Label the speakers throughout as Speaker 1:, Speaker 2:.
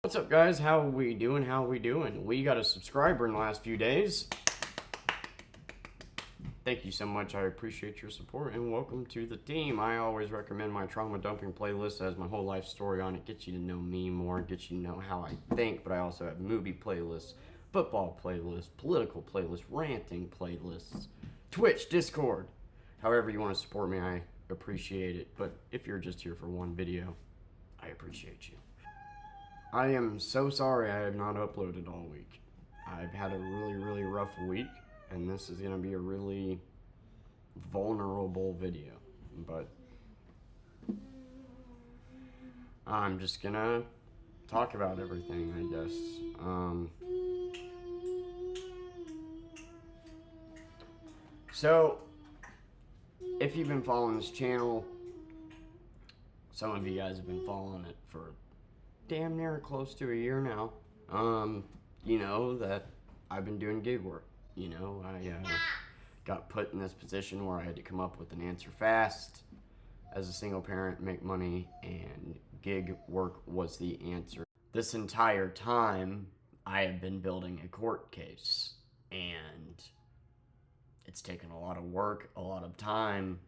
Speaker 1: What's up, guys? How we doing? We got a subscriber in the last few days. Thank you so much. I appreciate your support and welcome to the team. I always recommend my trauma dumping playlist. It has my whole life story on it. Gets you to know me more, gets you to know how I think. But I also have movie playlists, football playlists, political playlists, ranting playlists, Twitch, Discord. However you want to support me, I appreciate it. But if you're just here for one video, I appreciate you. I am so sorry I have not uploaded all week. I've had a really rough week, and this is going to be a really vulnerable video, but I'm just going to talk about everything, I guess. So, if you've been following this channel, some of you guys have been following it for damn near close to a year now. You know that I've been doing gig work. You know, I got put in this position where I had to come up with an answer fast as a single parent, make money, and gig work was the answer. This entire time, I have been building a court case, and it's taken a lot of work, a lot of time,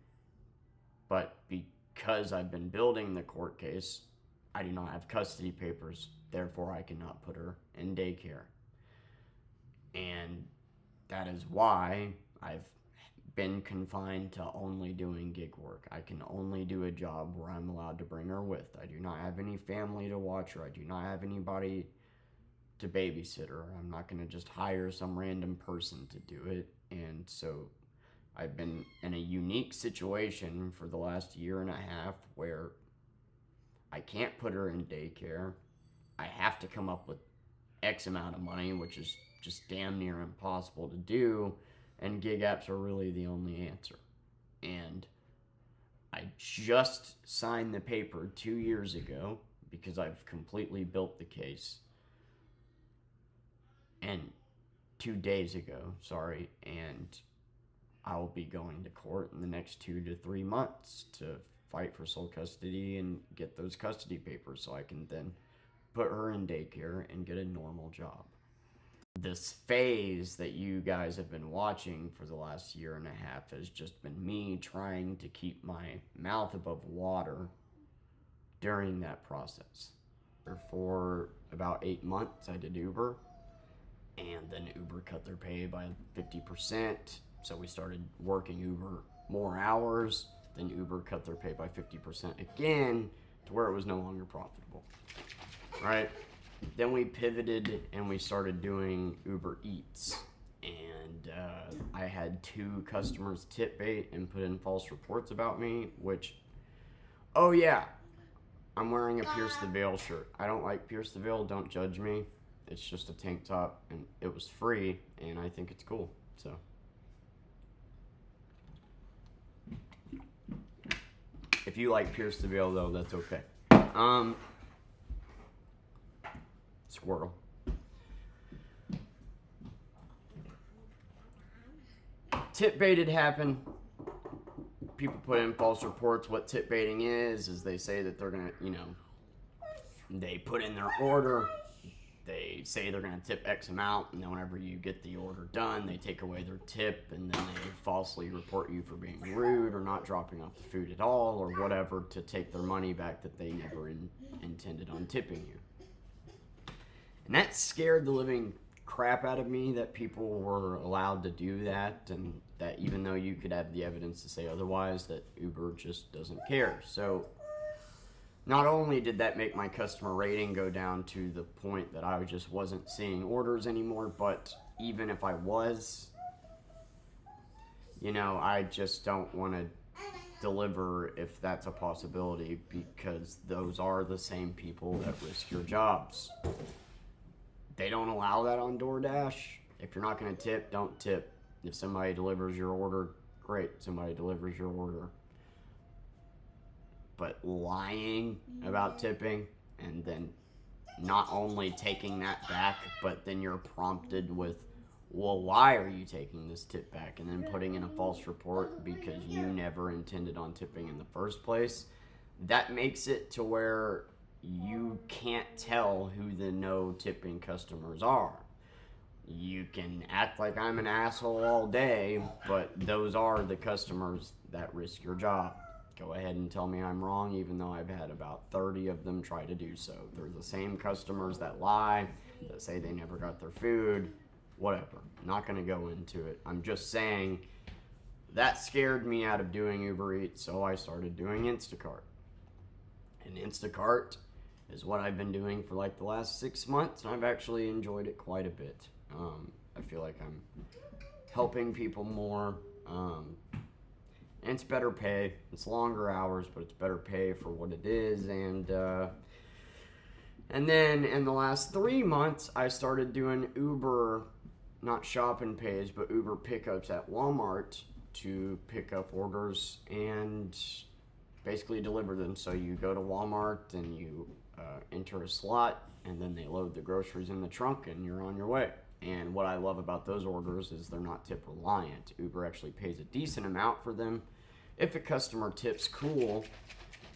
Speaker 1: but because I've been building the court case, I do not have custody papers, therefore I cannot put her in daycare. And that is why I've been confined to only doing gig work. I can only do a job where I'm allowed to bring her with. I do not have any family to watch her. I do not have anybody to babysit her. I'm not going to just hire some random person to do it. And so I've been in a unique situation for the last year and a half where I can't put her in daycare. I have to come up with X amount of money, which is just damn near impossible to do, and gig apps are really the only answer. And I just signed the paper 2 years ago because I've completely built the case. And 2 days ago, and I'll be going to court in the next 2 to 3 months to fight for sole custody and get those custody papers so I can then put her in daycare and get a normal job. This phase that you guys have been watching for the last year and a half has just been me trying to keep my mouth above water during that process. For about 8 months, I did Uber, and then Uber cut their pay by 50%, so we started working Uber more hours. Then Uber cut their pay by 50% again to where it was no longer profitable, right? Then we pivoted and we started doing Uber Eats, and I had 2 customers tip bait and put in false reports about me, which, oh yeah, I'm wearing a Pierce the Veil shirt. I don't like Pierce the Veil, don't judge me. It's just a tank top, and it was free, and I think it's cool, so. If you like Pierce the Veil, though, that's okay. Squirrel. Tip baited happened. People put in false reports. What tip baiting is they say that they're gonna, they put in their order. They say they're going to tip X amount, and then whenever you get the order done, they take away their tip, and then they falsely report you for being rude or not dropping off the food at all or whatever to take their money back that they never intended on tipping you. And that scared the living crap out of me that people were allowed to do that, and that even though you could have the evidence to say otherwise, that Uber just doesn't care. So not only did that make my customer rating go down to the point that I just wasn't seeing orders anymore, but even if I was, I just don't want to deliver if that's a possibility, because those are the same people that risk your jobs. They don't allow that on DoorDash. If you're not going to tip, don't tip. If somebody delivers your order, great, somebody delivers your order. But lying about tipping and then not only taking that back, but then you're prompted with, well, why are you taking this tip back? And then putting in a false report because you never intended on tipping in the first place. That makes it to where you can't tell who the no tipping customers are. You can act like I'm an asshole all day, but those are the customers that risk your job. Go ahead and tell me I'm wrong, even though I've had about 30 of them try to do so. They're the same customers that lie, that say they never got their food, whatever. Not going to go into it. I'm just saying that scared me out of doing Uber Eats, so I started doing Instacart. And Instacart is what I've been doing for like the last 6 months, and I've actually enjoyed it quite a bit. I feel like I'm helping people more. And it's better pay. It's longer hours, but it's better pay for what it is. And then in the last 3 months, I started doing Uber, not shopping pays, but Uber pickups at Walmart to pick up orders and basically deliver them. So you go to Walmart and you enter a slot, and then they load the groceries in the trunk, and you're on your way. And what I love about those orders is they're not tip reliant. Uber actually pays a decent amount for them. If a customer tips, cool,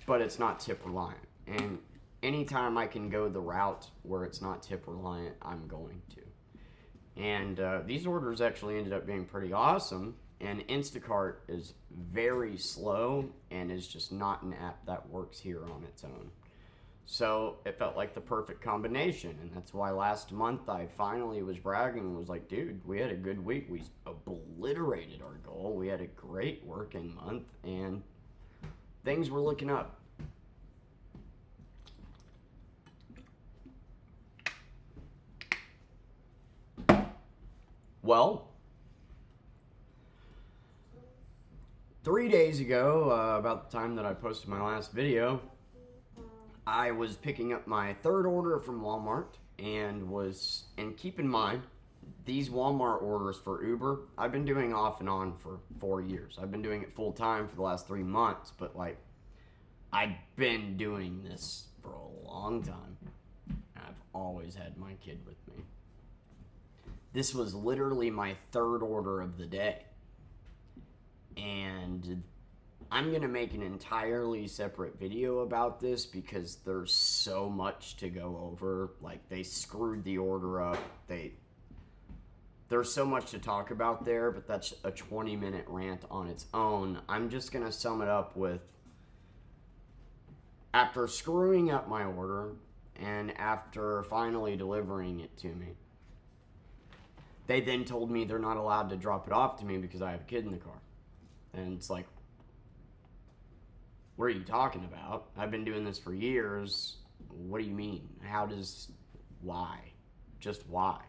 Speaker 1: but it's not tip reliant. And anytime I can go the route where it's not tip reliant, I'm going to. And these orders actually ended up being pretty awesome. And Instacart is very slow and is just not an app that works here on its own. So it felt like the perfect combination, and that's why last month I finally was bragging and was like, dude, we had a good week. We obliterated our goal. We had a great working month, and things were looking up. Well, 3 days ago, about the time that I posted my last video, I was picking up my third order from Walmart and keep in mind, these Walmart orders for Uber, I've been doing off and on for 4 years. I've been doing it full time for the last 3 months, but like, I've been doing this for a long time. I've always had my kid with me. This was literally my third order of the day. And I'm going to make an entirely separate video about this because there's so much to go over. Like, they screwed the order up. There's so much to talk about there, but that's a 20-minute rant on its own. I'm just going to sum it up with, after screwing up my order and after finally delivering it to me, they then told me they're not allowed to drop it off to me because I have a kid in the car. And it's like, what are you talking about? I've been doing this for years. What do you mean? Why? Just why?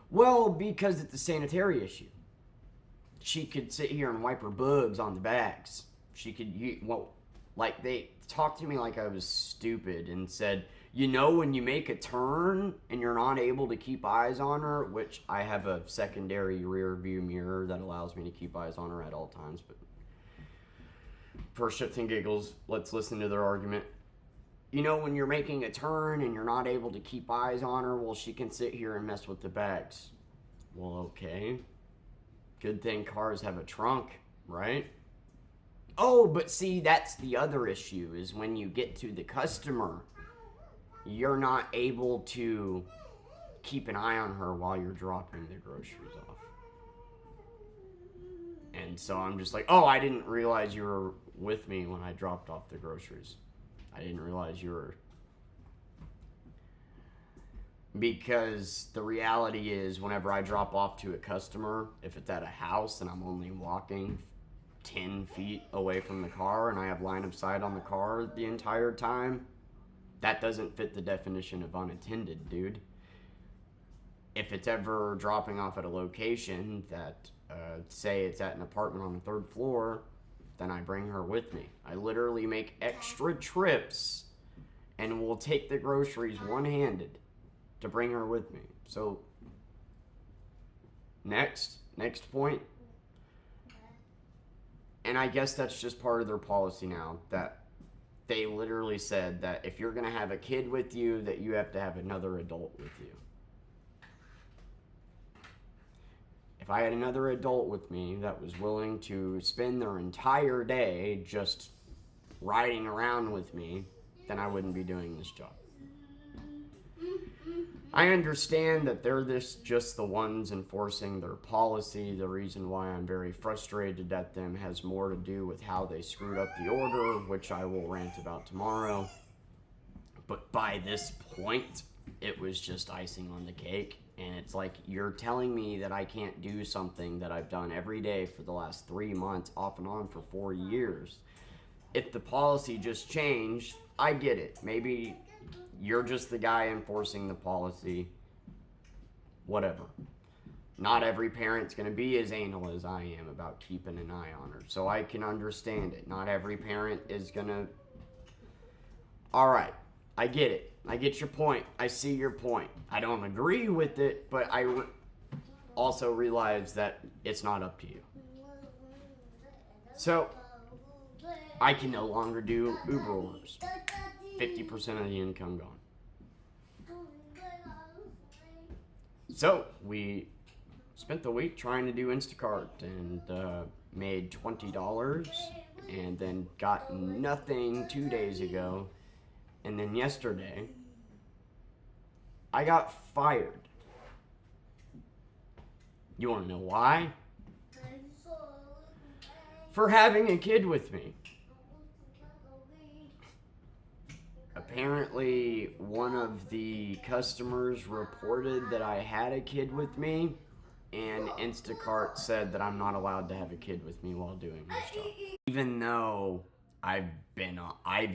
Speaker 1: Well, because it's a sanitary issue. She could sit here and wipe her bugs on the bags. They talked to me like I was stupid and said, when you make a turn and you're not able to keep eyes on her, which I have a secondary rear view mirror that allows me to keep eyes on her at all times, but for shits and giggles, let's listen to their argument. When you're making a turn and you're not able to keep eyes on her, well, she can sit here and mess with the bags. Well, okay. Good thing cars have a trunk, right? Oh, but see, that's the other issue, is when you get to the customer, you're not able to keep an eye on her while you're dropping the groceries off. And so I'm just like, oh, I didn't realize you were with me when I dropped off the groceries. I didn't realize you were. Because the reality is, whenever I drop off to a customer, if it's at a house and I'm only walking 10 feet away from the car and I have line of sight on the car the entire time, that doesn't fit the definition of unattended, dude. If it's ever dropping off at a location that, say it's at an apartment on the 3rd floor, then I bring her with me. I literally make extra trips and will take the groceries one-handed to bring her with me. So, next point. And I guess that's just part of their policy now, that they literally said that if you're going to have a kid with you, that you have to have another adult with you. If I had another adult with me that was willing to spend their entire day just riding around with me, then I wouldn't be doing this job. I understand that they're just the ones enforcing their policy. The reason why I'm very frustrated at them has more to do with how they screwed up the order, which I will rant about tomorrow. But by this point, it was just icing on the cake. And it's like, you're telling me that I can't do something that I've done every day for the last 3 months, off and on for 4 years. If the policy just changed, I get it. Maybe you're just the guy enforcing the policy. Whatever. Not every parent's going to be as anal as I am about keeping an eye on her. So I can understand it. Not every parent is going to... Alright, I get it. I get your point. I see your point. I don't agree with it, but I also realize that it's not up to you. So, I can no longer do Uber orders. 50% of the income gone. So, we spent the week trying to do Instacart and made $20 and then got nothing 2 days ago. And then yesterday, I got fired. You want to know why? For having a kid with me. Apparently, one of the customers reported that I had a kid with me, and Instacart said that I'm not allowed to have a kid with me while doing this job. Even though I've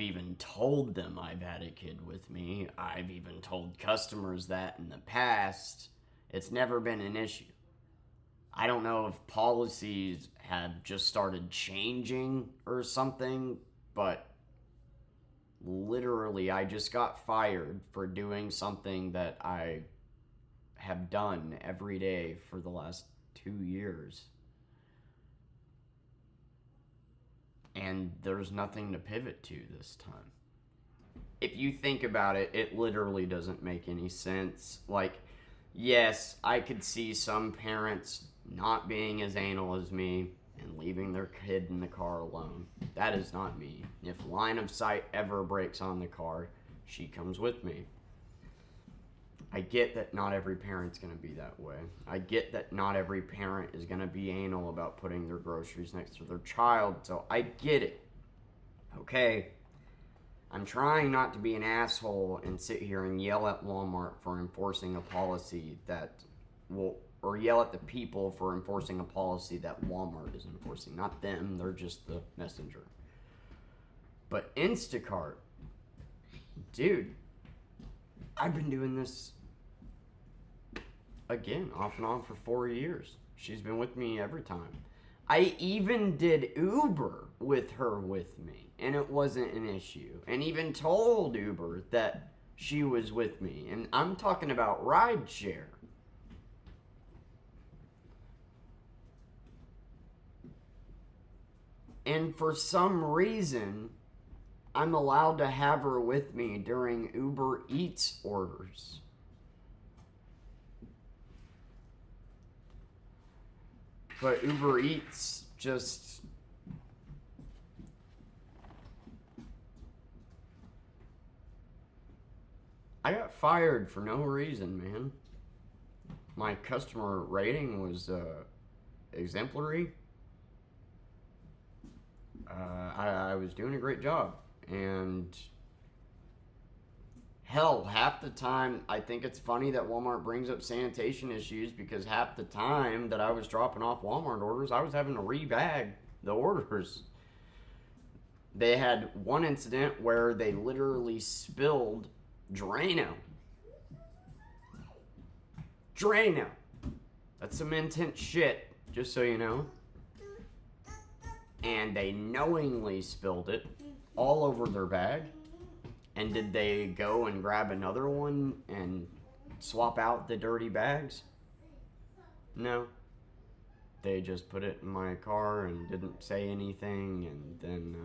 Speaker 1: even told them I've had a kid with me. I've even told customers that in the past. It's never been an issue. I don't know if policies have just started changing or something, but literally I just got fired for doing something that I have done every day for the last 2 years. And there's nothing to pivot to this time. If you think about it, it literally doesn't make any sense. Like, yes, I could see some parents not being as anal as me and leaving their kid in the car alone. That is not me. If line of sight ever breaks on the car, she comes with me. I get that not every parent's going to be that way. I get that not every parent is going to be anal about putting their groceries next to their child, so I get it. Okay? I'm trying not to be an asshole and sit here and yell at Walmart for enforcing a policy that will, or yell at the people for enforcing a policy that Walmart is enforcing. Not them, they're just the messenger. But Instacart, dude, I've been doing this again, off and on for 4 years. She's been with me every time. I even did Uber with her with me, and it wasn't an issue. And even told Uber that she was with me. And I'm talking about rideshare. And for some reason, I'm allowed to have her with me during Uber Eats orders. But Uber Eats just... I got fired for no reason, man. My customer rating was exemplary. I was doing a great job. And hell, half the time, I think it's funny that Walmart brings up sanitation issues, because half the time that I was dropping off Walmart orders, I was having to rebag the orders. They had one incident where they literally spilled Drano. Drano. That's some intense shit, just so you know. And they knowingly spilled it all over their bag. And did they go and grab another one and swap out the dirty bags? No. They just put it in my car and didn't say anything. And then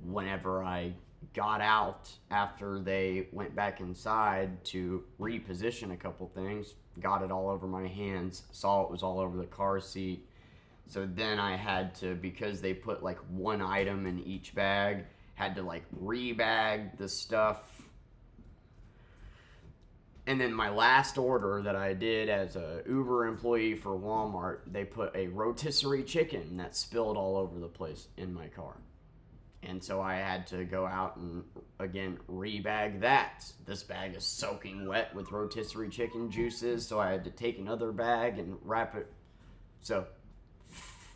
Speaker 1: whenever I got out after they went back inside to reposition a couple things, got it all over my hands, saw it was all over the car seat. So then I had to, because they put like one item in each bag, had to like rebag the stuff. And then my last order that I did as a Uber employee for Walmart, they put a rotisserie chicken that spilled all over the place in my car. And so I had to go out and, again, rebag that. This bag is soaking wet with rotisserie chicken juices, so I had to take another bag and wrap it. So,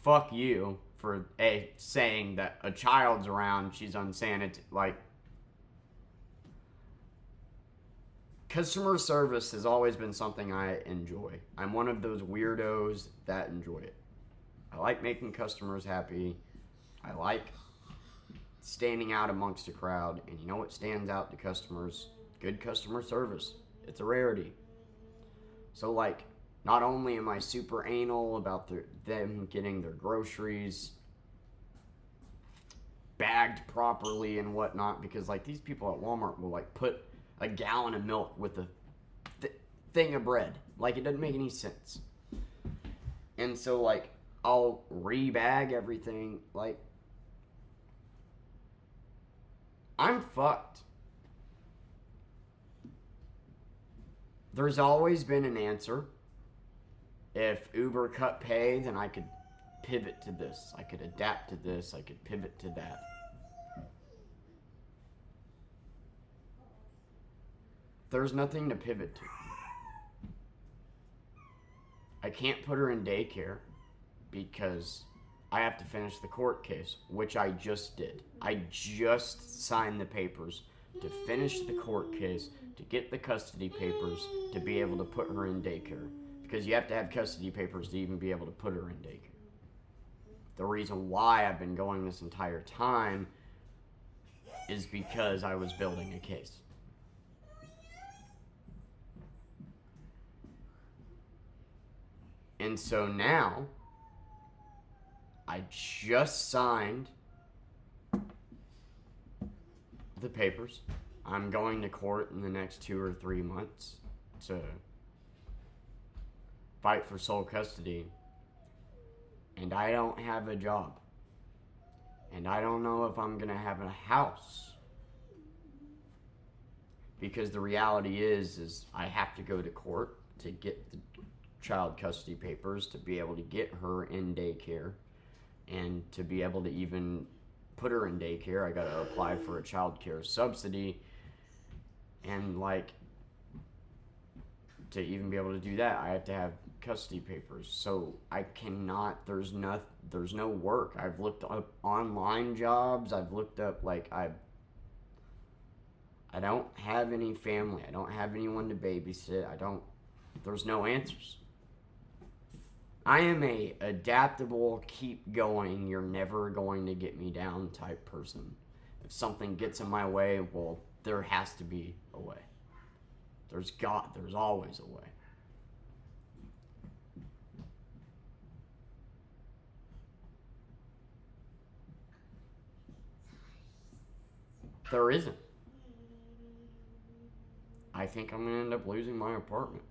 Speaker 1: fuck you for saying that a child's around, she's unsanitary. Like, customer service has always been something I enjoy. I'm one of those weirdos that enjoy it. I like making customers happy. I like standing out amongst a crowd, and you know what stands out to customers? Good customer service. It's a rarity. So, like, not only am I super anal about them getting their groceries bagged properly and whatnot, because, like, these people at Walmart will, like, put a gallon of milk with a thing of bread. Like, it doesn't make any sense. And so, like, I'll rebag everything. Like, I'm fucked. There's always been an answer. If Uber cut pay, then I could pivot to this. I could adapt to this. I could pivot to that. There's nothing to pivot to. I can't put her in daycare because I have to finish the court case, which I just did. I just signed the papers to finish the court case, to get the custody papers, to be able to put her in daycare. Because you have to have custody papers to even be able to put her in daycare. The reason why I've been going this entire time is because I was building a case. And so now, I just signed the papers. I'm going to court in the next 2 or 3 months to fight for sole custody. And I don't have a job. And I don't know if I'm going to have a house. Because the reality is I have to go to court to get the child custody papers to be able to get her in daycare. And to be able to even put her in daycare, I gotta apply for a child care subsidy. And like, to even be able to do that, I have to have custody papers. So I cannot, there's no work. I've looked up online jobs. I've looked up, like, I don't have any family. I don't have anyone to babysit. There's no answers. I am a adaptable, keep going, you're never going to get me down type person. If something gets in my way, well, there has to be a way. There's always a way. There isn't. I think I'm going to end up losing my apartment.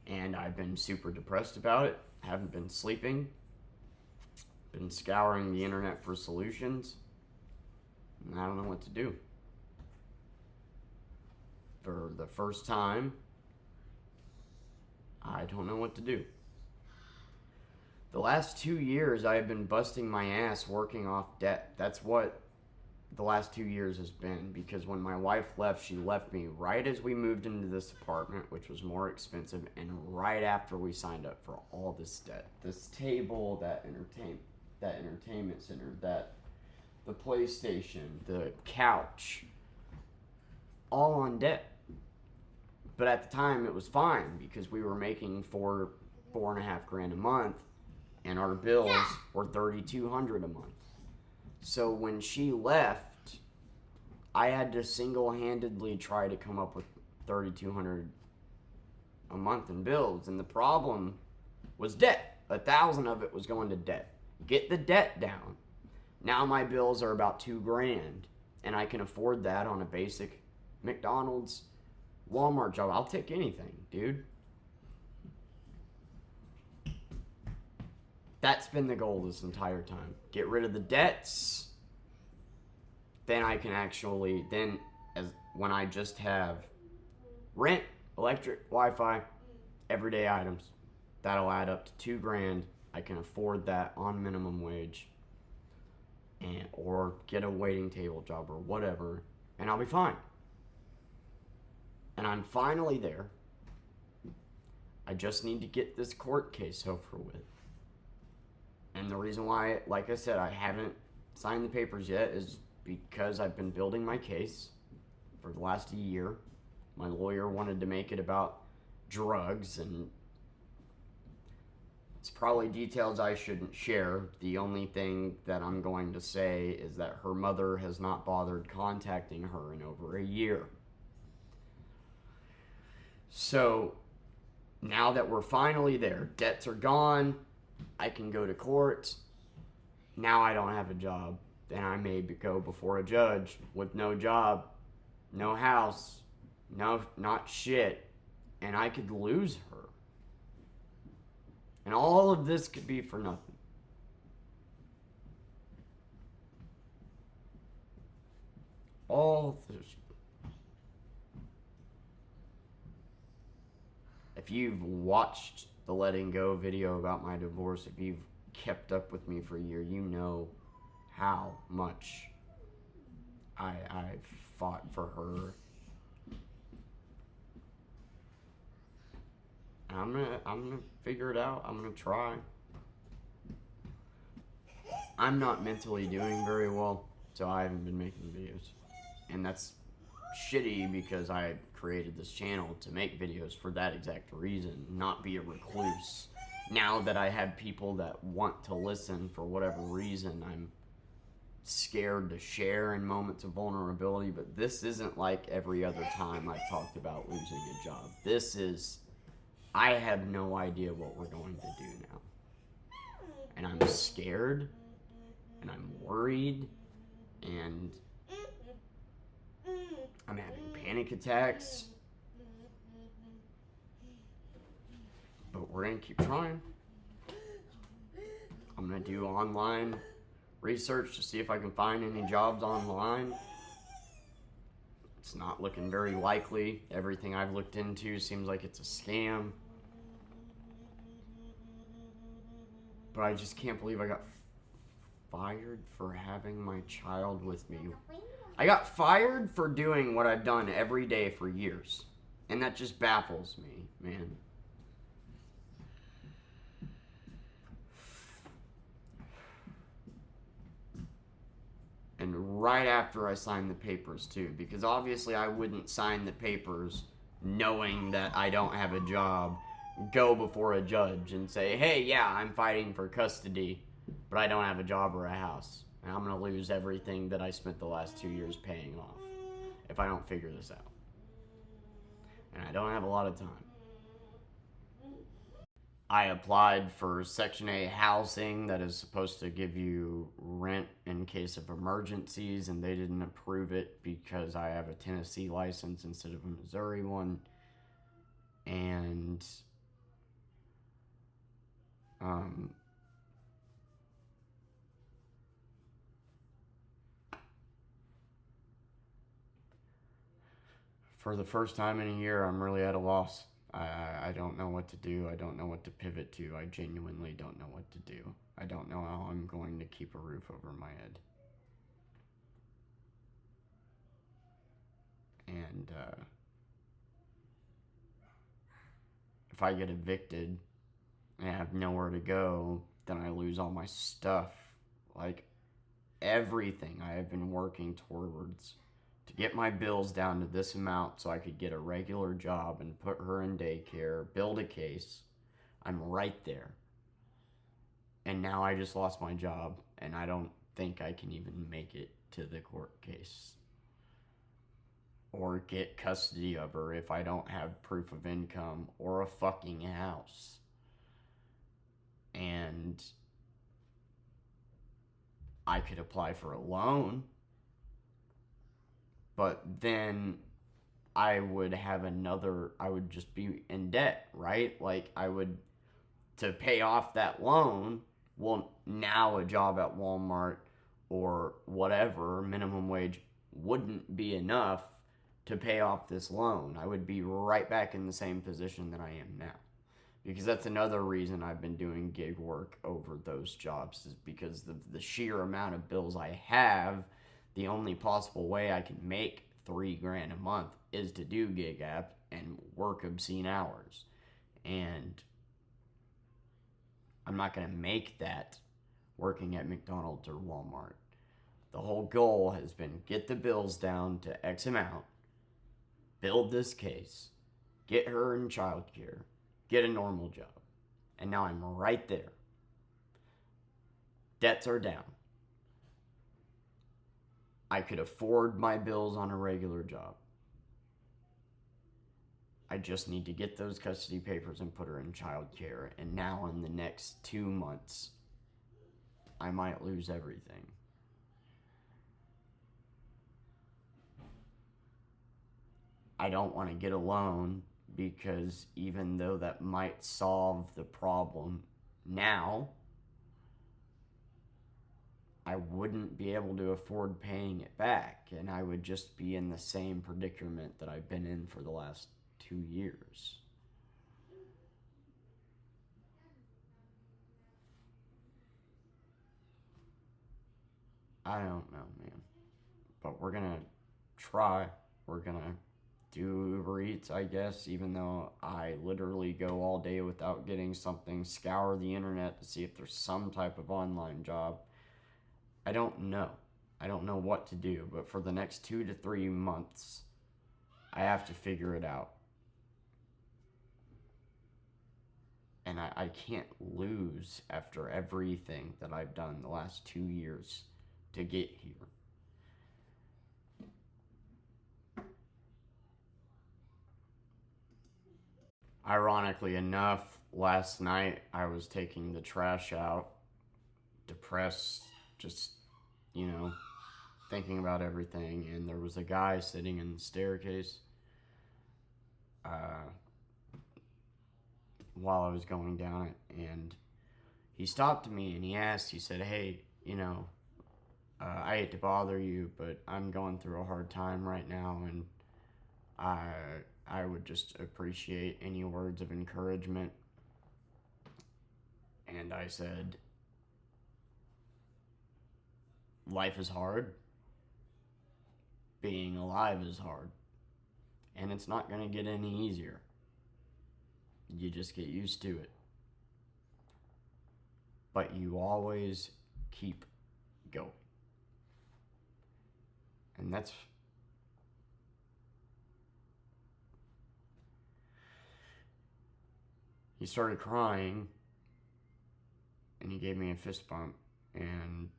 Speaker 1: And I've been super depressed about it. Haven't been sleeping. Been scouring the internet for solutions. And I don't know what to do. For the first time, I don't know what to do. The last 2 years, I have been busting my ass working off debt. That's what the last 2 years has been, because when my wife left, she left me right as we moved into this apartment, which was more expensive, and right after we signed up for all this debt. This table, that entertainment center, the PlayStation, the couch, all on debt. But at the time, it was fine because we were making $4,500 a month, and our bills were $3,200 a month. So when she left, I had to single-handedly try to come up with $3,200 a month in bills, and the problem was debt. 1,000 of it was going to debt. Get the debt down. Now my bills are about $2,000, and I can afford that on a basic McDonald's, Walmart job. I'll take anything, dude. That's been the goal this entire time. Get rid of the debts. Then I can actually, when I just have rent, electric, Wi-Fi, everyday items, that'll add up to $2,000. I can afford that on minimum wage, or get a waiting table job or whatever, and I'll be fine. And I'm finally there. I just need to get this court case over with. And the reason why, like I said, I haven't signed the papers yet is because I've been building my case for the last year. My lawyer wanted to make it about drugs, and it's probably details I shouldn't share. The only thing that I'm going to say is that her mother has not bothered contacting her in over a year. So, now that we're finally there, debts are gone, I can go to court. Now I don't have a job. Then I may go before a judge with no job, no house, not shit, and I could lose her. And all of this could be for nothing. All this. If you've watched the Letting Go video about my divorce, if you've kept up with me for a year, you know how much I've fought for her. I'm gonna figure it out. I'm gonna try. I'm not mentally doing very well, so I haven't been making videos. And that's shitty because I created this channel to make videos for that exact reason, not be a recluse. Now that I have people that want to listen for whatever reason, I'm scared to share in moments of vulnerability, but this isn't like every other time I've talked about losing a job. This is, I have no idea what we're going to do now. And I'm scared, and I'm worried, and I'm having panic attacks. But we're going to keep trying. I'm going to do online research to see if I can find any jobs online. It's not looking very likely. Everything I've looked into seems like it's a scam. But I just can't believe I got fired for having my child with me. I got fired for doing what I've done every day for years. And that just baffles me, man. And right after I signed the papers, too. Because obviously I wouldn't sign the papers knowing that I don't have a job, go before a judge and say, hey, yeah, I'm fighting for custody, but I don't have a job or a house. And I'm going to lose everything that I spent the last 2 years paying off if I don't figure this out. And I don't have a lot of time. I applied for Section 8 housing that is supposed to give you rent in case of emergencies, and they didn't approve it because I have a Tennessee license instead of a Missouri one. And for the first time in a year, I'm really at a loss. I don't know what to do. I don't know what to pivot to. I genuinely don't know what to do. I don't know how I'm going to keep a roof over my head. And if I get evicted and I have nowhere to go, then I lose all my stuff. Like, everything I have been working towards to get my bills down to this amount so I could get a regular job and put her in daycare, build a case. I'm right there. And now I just lost my job, and I don't think I can even make it to the court case or get custody of her if I don't have proof of income or a fucking house. And I could apply for a loan, but then I would just be in debt, right? Like, to pay off that loan well, now a job at Walmart or whatever, minimum wage, wouldn't be enough to pay off this loan. I would be right back in the same position that I am now. Because that's another reason I've been doing gig work over those jobs, is because the sheer amount of bills I have. The only possible way I can make $3,000 a month is to do gig app and work obscene hours. And I'm not going to make that working at McDonald's or Walmart. The whole goal has been get the bills down to X amount, build this case, get her in childcare, get a normal job. And now I'm right there. Debts are down. I could afford my bills on a regular job. I just need to get those custody papers and put her in childcare. And now in the next 2 months, I might lose everything. I don't want to get a loan, because even though that might solve the problem now, I wouldn't be able to afford paying it back, and I would just be in the same predicament that I've been in for the last 2 years. I don't know, man. But we're gonna try. We're gonna do Uber Eats, I guess, even though I literally go all day without getting something, scour the internet to see if there's some type of online job. I don't know. I don't know what to do, but for the next 2 to 3 months, I have to figure it out. And I can't lose after everything that I've done the last 2 years to get here. Ironically enough, last night I was taking the trash out, depressed, just, thinking about everything, and there was a guy sitting in the staircase while I was going down it, and he stopped me and he said, hey, I hate to bother you, but I'm going through a hard time right now, and I would just appreciate any words of encouragement. And I said, life is hard. Being alive is hard. And it's not going to get any easier. You just get used to it. But you always keep going. And that's... He started crying, and he gave me a fist bump, and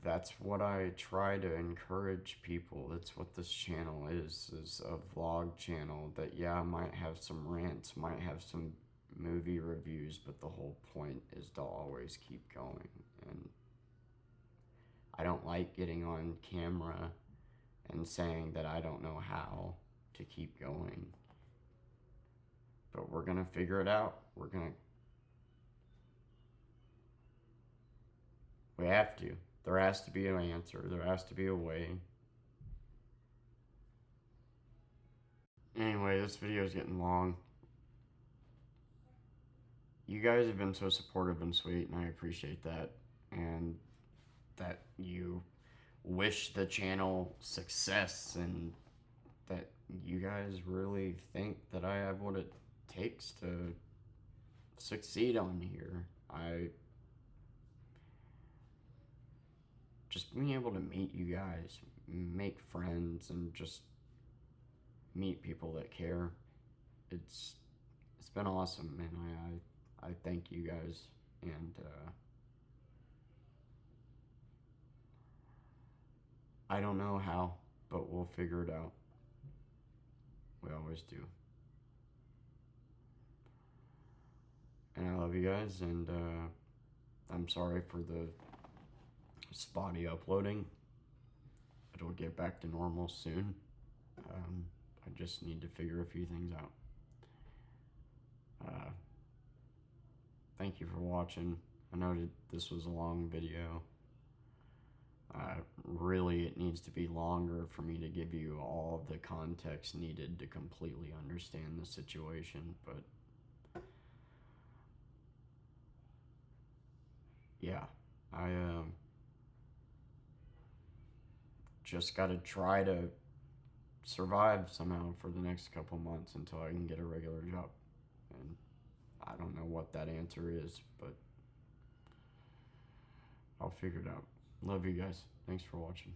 Speaker 1: that's what I try to encourage people. That's what this channel is a vlog channel that, yeah, might have some rants, might have some movie reviews, but the whole point is to always keep going. And I don't like getting on camera and saying that I don't know how to keep going. But we're gonna figure it out. We have to. There has to be an answer. There has to be a way. Anyway, this video is getting long. You guys have been so supportive and sweet, and I appreciate that. And that you wish the channel success, and that you guys really think that I have what it takes to succeed on here. Just being able to meet you guys, make friends, and just meet people that care. It's been awesome, and I thank you guys, and I don't know how, but we'll figure it out. We always do. And I love you guys, and I'm sorry for the spotty uploading. It'll get back to normal soon. I just need to figure a few things out. thank you for watching. I know that this was a long video. Really, it needs to be longer for me to give you all of the context needed to completely understand the situation, but yeah, I just gotta try to survive somehow for the next couple months until I can get a regular job. And I don't know what that answer is, but I'll figure it out. Love you guys. Thanks for watching.